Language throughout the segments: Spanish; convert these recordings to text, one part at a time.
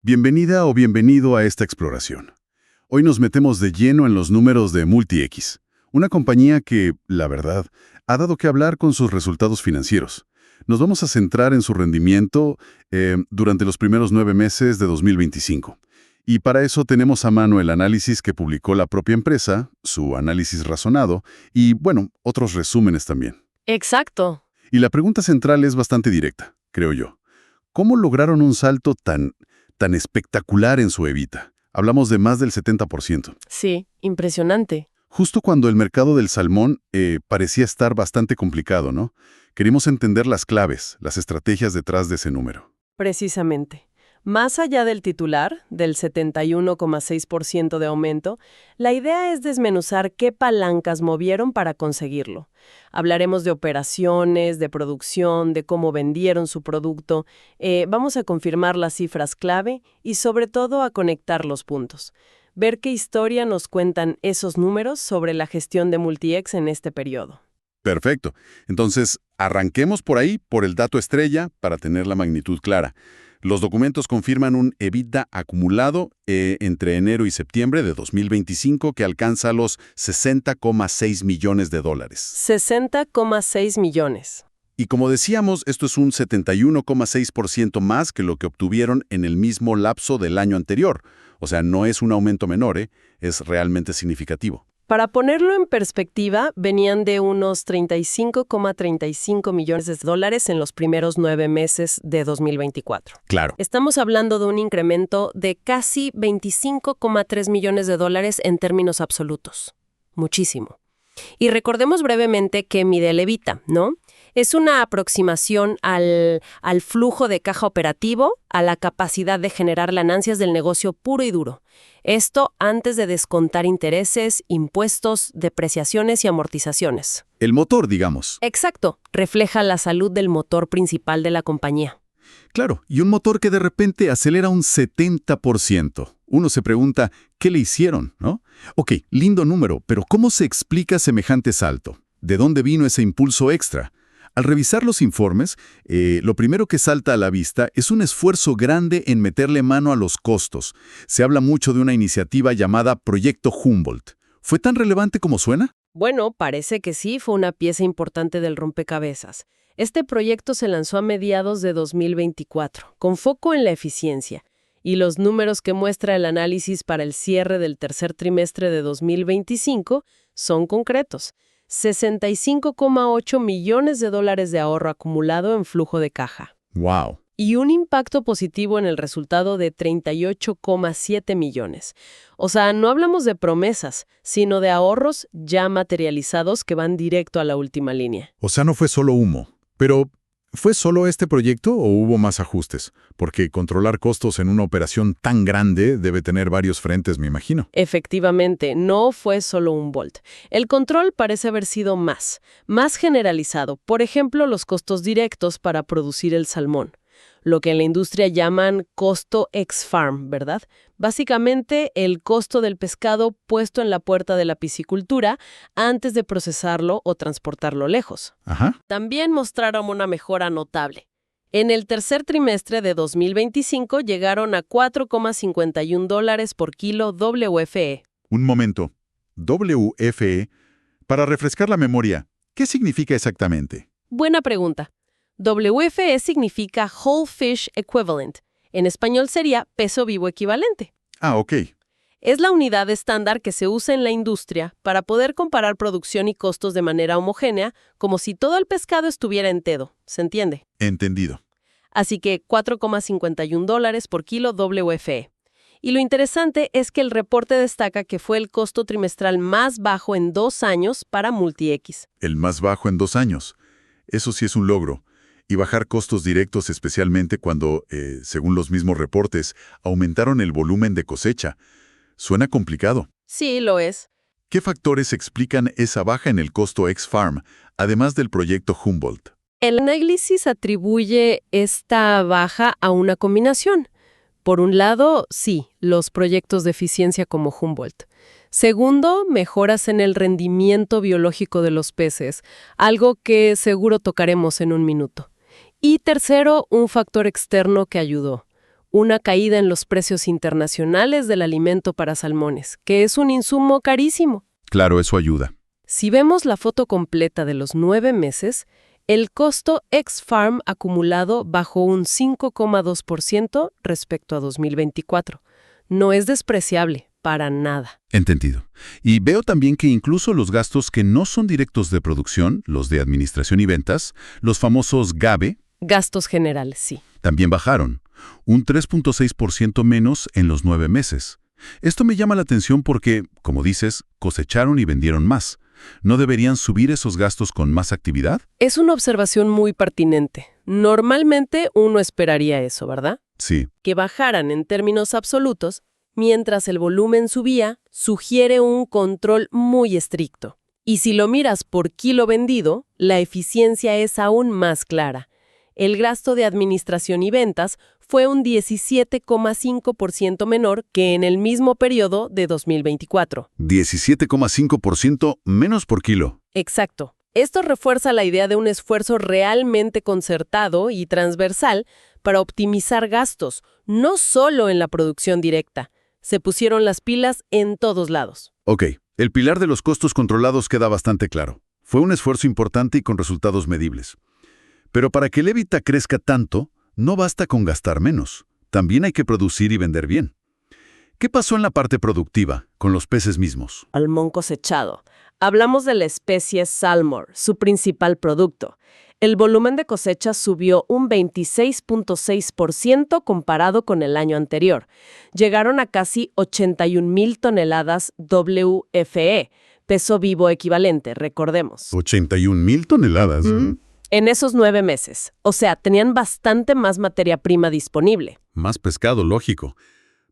Bienvenida o bienvenido a esta exploración. Hoy nos metemos de lleno en los números de MultiX, una compañía que, la verdad, ha dado que hablar con sus resultados financieros. Nos vamos a centrar en su rendimiento durante los primeros 9 meses de 2025. Y para eso tenemos a mano el análisis que publicó la propia empresa, su análisis razonado y, bueno, otros resúmenes también. Exacto. Y la pregunta central es bastante directa, creo yo. ¿Cómo lograron un salto tan espectacular en su EBITDA? Hablamos de más del 70%. Sí, impresionante. Justo cuando el mercado del salmón parecía estar bastante complicado, ¿no? Queríamos entender las claves, las estrategias detrás de ese número. Precisamente. Más allá del titular, del 71,6% de aumento, la idea es desmenuzar qué palancas movieron para conseguirlo. Hablaremos de operaciones, de producción, de cómo vendieron su producto. Vamos a confirmar las cifras clave y sobre todo a conectar los puntos. Ver qué historia nos cuentan esos números sobre la gestión de MultiX en este periodo. Perfecto. Entonces, arranquemos por ahí, por el dato estrella, para tener la magnitud clara. Los documentos confirman un EBITDA acumulado entre enero y septiembre de 2025 que alcanza los $60,6 millones. 60,6 millones. Y como decíamos, esto es un 71,6% más que lo que obtuvieron en el mismo lapso del año anterior. O sea, no es un aumento menor, es realmente significativo. Para ponerlo en perspectiva, venían de unos 35,35 millones de dólares en los primeros 9 meses de 2024. Claro. Estamos hablando de un incremento de casi 25,3 millones de dólares en términos absolutos. Muchísimo. Y recordemos brevemente que mide el EBITDA, ¿no? Es una aproximación al flujo de caja operativo, a la capacidad de generar ganancias del negocio puro y duro. Esto antes de descontar intereses, impuestos, depreciaciones y amortizaciones. El motor, digamos. Exacto. Refleja la salud del motor principal de la compañía. Claro, y un motor que de repente acelera un 70%. Uno se pregunta, ¿qué le hicieron, no? Ok, lindo número, pero ¿cómo se explica semejante salto? ¿De dónde vino ese impulso extra? Al revisar los informes, lo primero que salta a la vista es un esfuerzo grande en meterle mano a los costos. Se habla mucho de una iniciativa llamada Proyecto Humboldt. ¿Fue tan relevante como suena? Bueno, parece que sí, fue una pieza importante del rompecabezas. Este proyecto se lanzó a mediados de 2024, con foco en la eficiencia. Y los números que muestra el análisis para el cierre del tercer trimestre de 2025 son concretos. 65,8 millones de dólares de ahorro acumulado en flujo de caja. ¡Wow! Y un impacto positivo en el resultado de 38,7 millones. O sea, no hablamos de promesas, sino de ahorros ya materializados que van directo a la última línea. O sea, no fue solo humo. Pero, ¿fue solo este proyecto o hubo más ajustes? Porque controlar costos en una operación tan grande debe tener varios frentes, me imagino. Efectivamente, no fue solo un Bolt. El control parece haber sido más generalizado. Por ejemplo, los costos directos para producir el salmón. Lo que en la industria llaman costo ex-farm, ¿verdad? Básicamente, el costo del pescado puesto en la puerta de la piscicultura antes de procesarlo o transportarlo lejos. Ajá. También mostraron una mejora notable. En el tercer trimestre de 2025 llegaron a $4,51 por kilo WFE. Un momento. WFE. Para refrescar la memoria, ¿qué significa exactamente? Buena pregunta. WFE significa Whole Fish Equivalent. En español sería peso vivo equivalente. Ah, ok. Es la unidad estándar que se usa en la industria para poder comparar producción y costos de manera homogénea, como si todo el pescado estuviera entero. ¿Se entiende? Entendido. Así que $4,51 por kilo WFE. Y lo interesante es que el reporte destaca que fue el costo trimestral más bajo en 2 años para MultiX. El más bajo en 2 años. Eso sí es un logro. Y bajar costos directos, especialmente cuando, según los mismos reportes, aumentaron el volumen de cosecha. Suena complicado. Sí, lo es. ¿Qué factores explican esa baja en el costo ex-farm, además del proyecto Humboldt? El análisis atribuye esta baja a una combinación. Por un lado, sí, los proyectos de eficiencia como Humboldt. Segundo, mejoras en el rendimiento biológico de los peces, algo que seguro tocaremos en un minuto. Y tercero, un factor externo que ayudó. una caída en los precios internacionales del alimento para salmones, que es un insumo carísimo. Claro, eso ayuda. Si vemos la foto completa de los 9 meses, el costo ex-farm acumulado bajó un 5,2% respecto a 2024. No es despreciable, para nada. Entendido. Y veo también que incluso los gastos que no son directos de producción, los de administración y ventas, los famosos GABE, Gastos generales, sí. también bajaron, un 3,6% menos en los 9 meses. Esto me llama la atención porque, como dices, cosecharon y vendieron más. ¿No deberían subir esos gastos con más actividad? Es una observación muy pertinente. Normalmente uno esperaría eso, ¿verdad? Sí. Que bajaran en términos absolutos, mientras el volumen subía, sugiere un control muy estricto. Y si lo miras por kilo vendido, la eficiencia es aún más clara. El gasto de administración y ventas fue un 17,5% menor que en el mismo periodo de 2024. 17,5% menos por kilo. Exacto. Esto refuerza la idea de un esfuerzo realmente concertado y transversal para optimizar gastos, no solo en la producción directa. Se pusieron las pilas en todos lados. Ok, el pilar de los costos controlados queda bastante claro. Fue un esfuerzo importante y con resultados medibles. Pero para que el EBITDA crezca tanto, no basta con gastar menos. También hay que producir y vender bien. ¿Qué pasó en la parte productiva, con los peces mismos? Salmón cosechado. Hablamos de la especie Salmon, su principal producto. El volumen de cosecha subió un 26,6% comparado con el año anterior. Llegaron a casi 81,000 toneladas WFE, peso vivo equivalente, recordemos. 81,000 toneladas. En esos 9 meses. O sea, tenían bastante más materia prima disponible. Más pescado, lógico.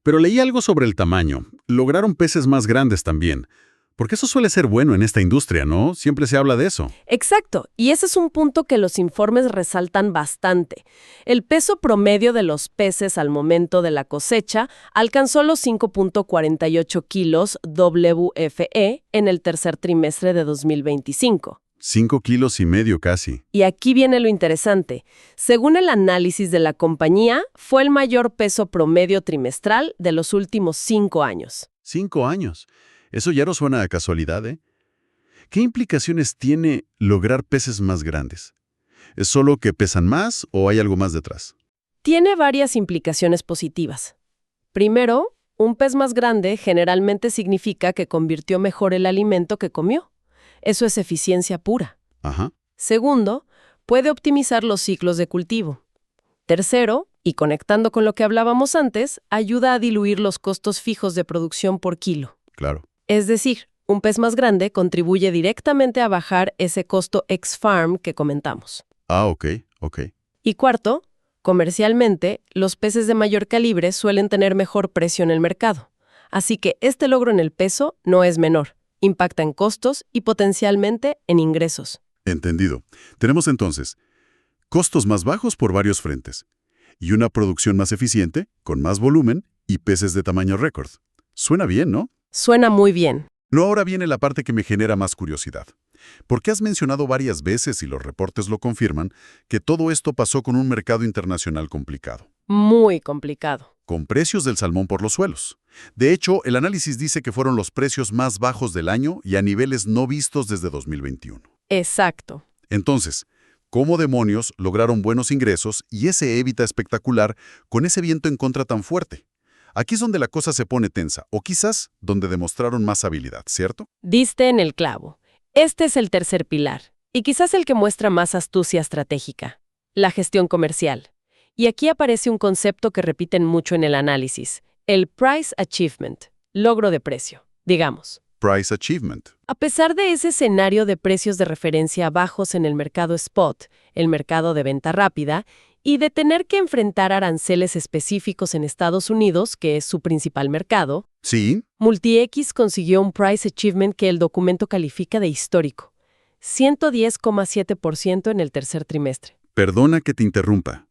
Pero leí algo sobre el tamaño. Lograron peces más grandes también. Porque eso suele ser bueno en esta industria, ¿no? Siempre se habla de eso. Exacto, y ese es un punto que los informes resaltan bastante. El peso promedio de los peces al momento de la cosecha alcanzó los 5,48 kilos WFE en el tercer trimestre de 2025. 5,5 kilos casi. Y aquí viene lo interesante. Según el análisis de la compañía, fue el mayor peso promedio trimestral de los últimos 5 años. 5 años. Eso ya no suena a casualidad, ¿eh? ¿Qué implicaciones tiene lograr peces más grandes? ¿Es solo que pesan más o hay algo más detrás? Tiene varias implicaciones positivas. Primero, un pez más grande generalmente significa que convirtió mejor el alimento que comió. Eso es eficiencia pura. Ajá. Segundo, puede optimizar los ciclos de cultivo. Tercero, y conectando con lo que hablábamos antes, ayuda a diluir los costos fijos de producción por kilo. Claro. Es decir, un pez más grande contribuye directamente a bajar ese costo ex-farm que comentamos. Ah, ok. Y cuarto, comercialmente, los peces de mayor calibre suelen tener mejor precio en el mercado. Así que este logro en el peso no es menor. Impacta en costos y potencialmente en ingresos. Entendido. Tenemos entonces costos más bajos por varios frentes y una producción más eficiente, con más volumen y peces de tamaño récord. Suena bien, ¿no? Suena muy bien. No, ahora viene la parte que me genera más curiosidad. Porque has mencionado varias veces, y los reportes lo confirman, que todo esto pasó con un mercado internacional complicado, Muy complicado. con precios del salmón por los suelos. De hecho, el análisis dice que fueron los precios más bajos del año y a niveles no vistos desde 2021. Exacto. Entonces, ¿cómo demonios lograron buenos ingresos y ese EBITDA espectacular con ese viento en contra tan fuerte? Aquí es donde la cosa se pone tensa, o quizás donde demostraron más habilidad, ¿cierto? Diste en el clavo. Este es el tercer pilar, y quizás el que muestra más astucia estratégica, la gestión comercial. Y aquí aparece un concepto que repiten mucho en el análisis, el Price Achievement, logro de precio, digamos. Price Achievement. A pesar de ese escenario de precios de referencia bajos en el mercado spot, el mercado de venta rápida, y de tener que enfrentar aranceles específicos en Estados Unidos, que es su principal mercado, Sí. MultiX consiguió un Price Achievement que el documento califica de histórico, 110,7% en el tercer trimestre. Perdona que te interrumpa.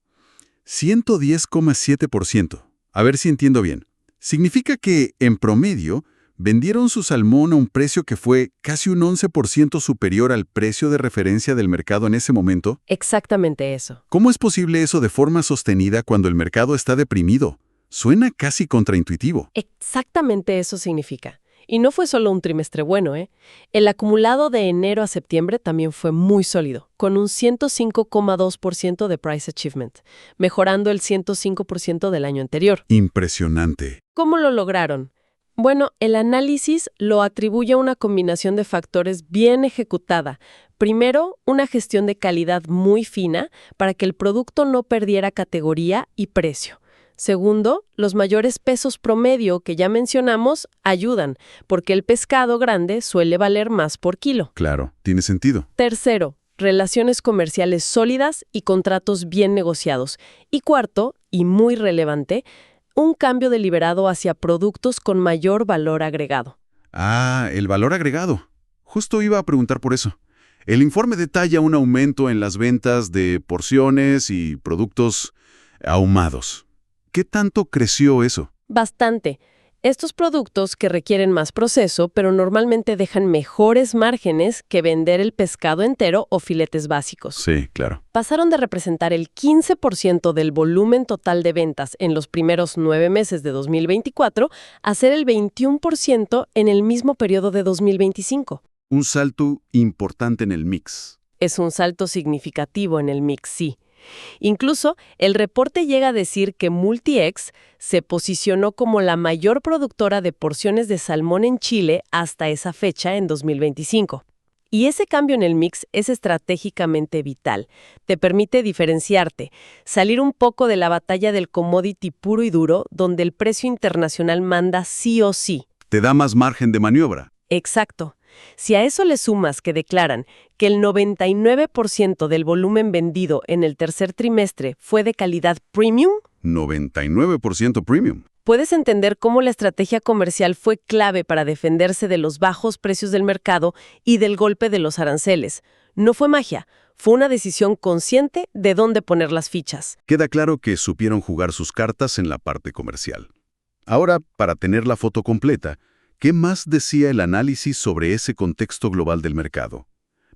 110,7%. A ver si entiendo bien. Significa que, en promedio, Vendieron su salmón a un precio que fue casi un 11% superior al precio de referencia del mercado en ese momento. Exactamente eso. ¿Cómo es posible eso de forma sostenida cuando el mercado está deprimido? Suena casi contraintuitivo. Exactamente eso significa. Y no fue solo un trimestre bueno, ¿eh? El acumulado de enero a septiembre también fue muy sólido, con un 105,2% de Price Achievement, mejorando el 105% del año anterior. Impresionante. ¿Cómo lo lograron? Bueno, el análisis lo atribuye a una combinación de factores bien ejecutada. Primero, una gestión de calidad muy fina para que el producto no perdiera categoría y precio. Segundo, los mayores pesos promedio que ya mencionamos ayudan, porque el pescado grande suele valer más por kilo. Claro, tiene sentido. Tercero, relaciones comerciales sólidas y contratos bien negociados. Y cuarto, y muy relevante, un cambio deliberado hacia productos con mayor valor agregado. Ah, el valor agregado. Justo iba a preguntar por eso. El informe detalla un aumento en las ventas de porciones y productos ahumados. ¿Qué tanto creció eso? Bastante. Estos productos que requieren más proceso, pero normalmente dejan mejores márgenes que vender el pescado entero o filetes básicos. Sí, claro. Pasaron de representar el 15% del volumen total de ventas en los primeros 9 meses de 2024 a ser el 21% en el mismo periodo de 2025. Un salto importante en el mix. Es un salto significativo en el mix, sí. Incluso, el reporte llega a decir que MultiX se posicionó como la mayor productora de porciones de salmón en Chile hasta esa fecha en 2025. Y ese cambio en el mix es estratégicamente vital. Te permite diferenciarte, salir un poco de la batalla del commodity puro y duro, donde el precio internacional manda sí o sí. Te da más margen de maniobra. Exacto. Si a eso le sumas que declaran que el 99% del volumen vendido en el tercer trimestre fue de calidad premium, 99% premium. puedes entender cómo la estrategia comercial fue clave para defenderse de los bajos precios del mercado y del golpe de los aranceles. No fue magia, fue una decisión consciente de dónde poner las fichas. Queda claro que supieron jugar sus cartas en la parte comercial. Ahora, para tener la foto completa, ¿qué más decía el análisis sobre ese contexto global del mercado?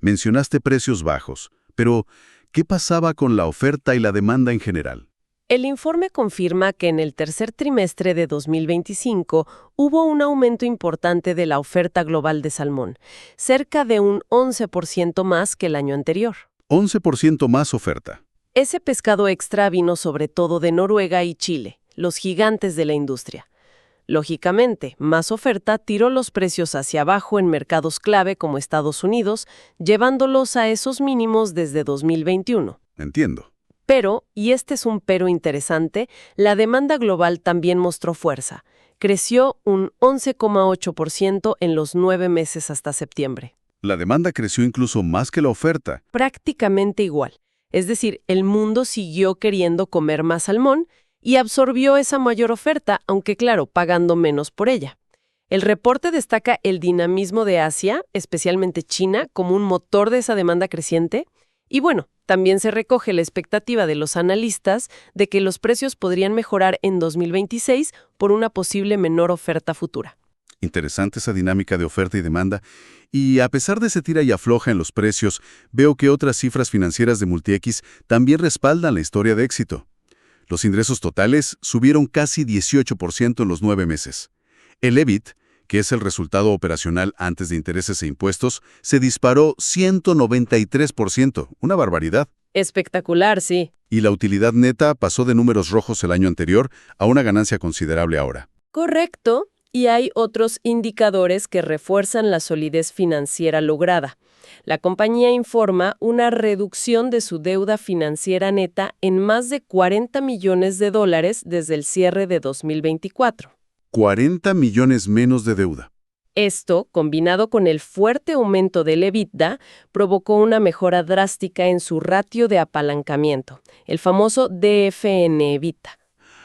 Mencionaste precios bajos, pero ¿qué pasaba con la oferta y la demanda en general? El informe confirma que en el tercer trimestre de 2025 hubo un aumento importante de la oferta global de salmón, cerca de un 11% más que el año anterior. 11% más oferta. Ese pescado extra vino sobre todo de Noruega y Chile, los gigantes de la industria. Lógicamente, más oferta tiró los precios hacia abajo en mercados clave como Estados Unidos, llevándolos a esos mínimos desde 2021. Entiendo. Pero, y este es un pero interesante, la demanda global también mostró fuerza. Creció un 11,8% en los 9 meses hasta septiembre. La demanda creció incluso más que la oferta. Prácticamente igual. Es decir, el mundo siguió queriendo comer más salmón y absorbió esa mayor oferta, aunque claro, pagando menos por ella. El reporte destaca el dinamismo de Asia, especialmente China, como un motor de esa demanda creciente. Y bueno, también se recoge la expectativa de los analistas de que los precios podrían mejorar en 2026 por una posible menor oferta futura. Interesante esa dinámica de oferta y demanda. Y a pesar de ese tira y afloja en los precios, veo que otras cifras financieras de MultiX también respaldan la historia de éxito. Los ingresos totales subieron casi 18% en los 9 meses. El EBIT, que es el resultado operacional antes de intereses e impuestos, se disparó 193%, una barbaridad. Espectacular, sí. Y la utilidad neta pasó de números rojos el año anterior a una ganancia considerable ahora. Correcto, y hay otros indicadores que refuerzan la solidez financiera lograda. La compañía informa una reducción de su deuda financiera neta en más de $40 millones desde el cierre de 2024. 40 millones menos de deuda. Esto, combinado con el fuerte aumento del EBITDA, provocó una mejora drástica en su ratio de apalancamiento, el famoso DFN-EBITDA.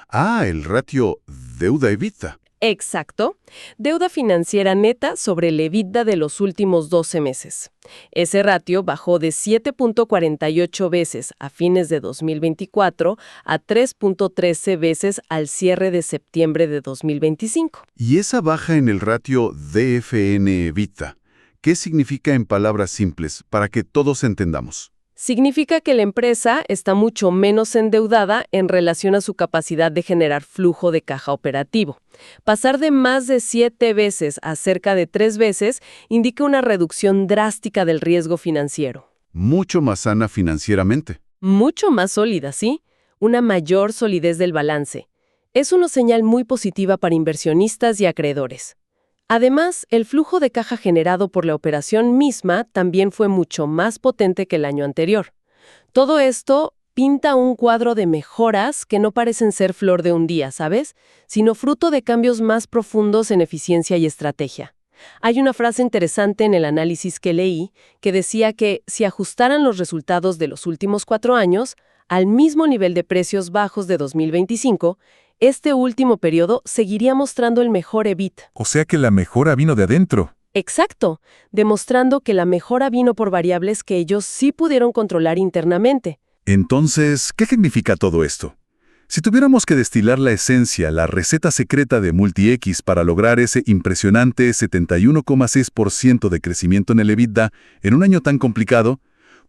Ah, el ratio deuda-EBITDA. Exacto. Deuda financiera neta sobre el EBITDA de los últimos 12 meses. Ese ratio bajó de 7.48 veces a fines de 2024 a 3.13 veces al cierre de septiembre de 2025. Y esa baja en el ratio DFN-EBITDA, ¿qué significa en palabras simples para que todos entendamos? Significa que la empresa está mucho menos endeudada en relación a su capacidad de generar flujo de caja operativo. Pasar de más de 7 veces a cerca de 3 veces indica una reducción drástica del riesgo financiero. Mucho más sana financieramente. Mucho más sólida, ¿sí? Una mayor solidez del balance. Es una señal muy positiva para inversionistas y acreedores. Además, el flujo de caja generado por la operación misma también fue mucho más potente que el año anterior. Todo esto pinta un cuadro de mejoras que no parecen ser flor de un día, ¿sabes? Sino fruto de cambios más profundos en eficiencia y estrategia. Hay una frase interesante en el análisis que leí que decía que si ajustaran los resultados de los últimos 4 años al mismo nivel de precios bajos de 2025, este último periodo seguiría mostrando el mejor EBIT. O sea que la mejora vino de adentro. Exacto, demostrando que la mejora vino por variables que ellos sí pudieron controlar internamente. Entonces, ¿qué significa todo esto? Si tuviéramos que destilar la esencia, la receta secreta de MultiX para lograr ese impresionante 71,6% de crecimiento en el EBITDA en un año tan complicado,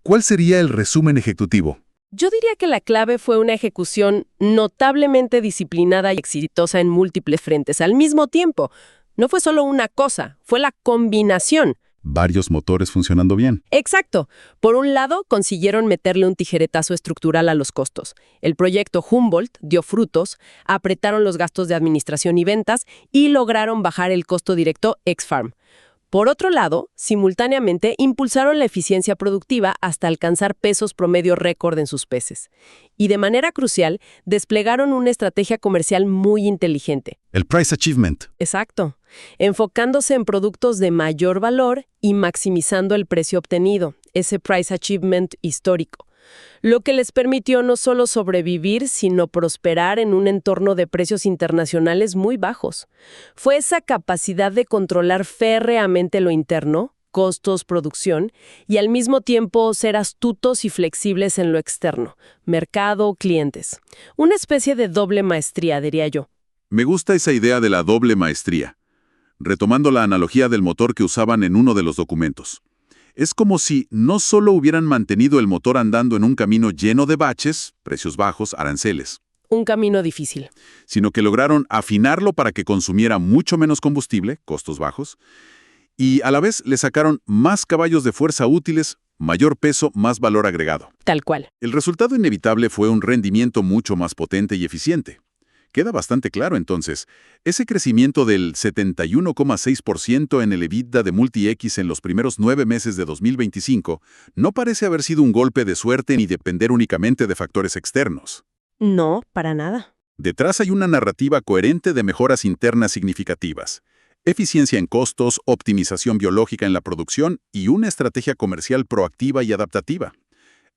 ¿cuál sería el resumen ejecutivo? Yo diría que la clave fue una ejecución notablemente disciplinada y exitosa en múltiples frentes al mismo tiempo. No fue solo una cosa, fue la combinación. Varios motores funcionando bien. Exacto. Por un lado, consiguieron meterle un tijeretazo estructural a los costos. El proyecto Humboldt dio frutos, apretaron los gastos de administración y ventas y lograron bajar el costo directo ex-farm. Por otro lado, simultáneamente impulsaron la eficiencia productiva hasta alcanzar pesos promedio récord en sus peces. Y de manera crucial, desplegaron una estrategia comercial muy inteligente. El Price Achievement. Exacto. Enfocándose en productos de mayor valor y maximizando el precio obtenido, ese Price Achievement histórico. Lo que les permitió no solo sobrevivir, sino prosperar en un entorno de precios internacionales muy bajos. Fue esa capacidad de controlar férreamente lo interno, costos, producción, y al mismo tiempo ser astutos y flexibles en lo externo, mercado, clientes. Una especie de doble maestría, diría yo. Me gusta esa idea de la doble maestría, retomando la analogía del motor que usaban en uno de los documentos. Es como si no solo hubieran mantenido el motor andando en un camino lleno de baches, precios bajos, aranceles, Un camino difícil. sino que lograron afinarlo para que consumiera mucho menos combustible, costos bajos, y a la vez le sacaron más caballos de fuerza útiles, mayor peso, más valor agregado. Tal cual. El resultado inevitable fue un rendimiento mucho más potente y eficiente. Queda bastante claro entonces, ese crecimiento del 71,6% en el EBITDA de MultiX en los primeros 9 meses de 2025 no parece haber sido un golpe de suerte ni depender únicamente de factores externos. No, para nada. Detrás hay una narrativa coherente de mejoras internas significativas, eficiencia en costos, optimización biológica en la producción y una estrategia comercial proactiva y adaptativa.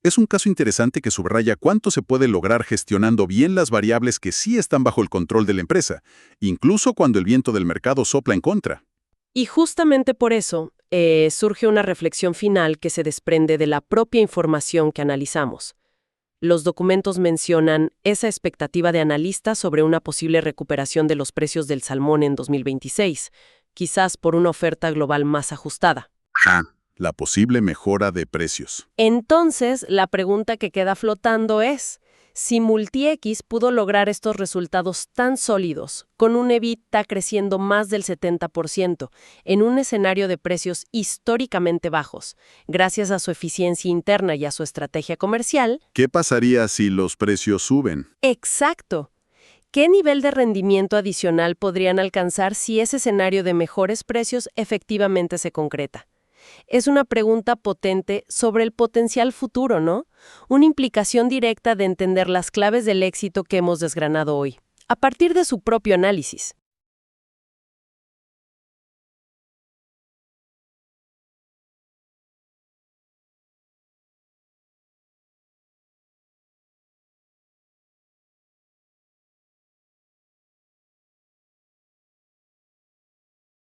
Es un caso interesante que subraya cuánto se puede lograr gestionando bien las variables que sí están bajo el control de la empresa, incluso cuando el viento del mercado sopla en contra. Y justamente por eso surge una reflexión final que se desprende de la propia información que analizamos. Los documentos mencionan esa expectativa de analistas sobre una posible recuperación de los precios del salmón en 2026, quizás por una oferta global más ajustada. La posible mejora de precios. Entonces, la pregunta que queda flotando es, si MultiX pudo lograr estos resultados tan sólidos, con un EBITDA creciendo más del 70%, en un escenario de precios históricamente bajos, gracias a su eficiencia interna y a su estrategia comercial. ¿Qué pasaría si los precios suben? ¡Exacto! ¿Qué nivel de rendimiento adicional podrían alcanzar si ese escenario de mejores precios efectivamente se concreta? Es una pregunta potente sobre el potencial futuro, ¿no? Una implicación directa de entender las claves del éxito que hemos desgranado hoy, a partir de su propio análisis.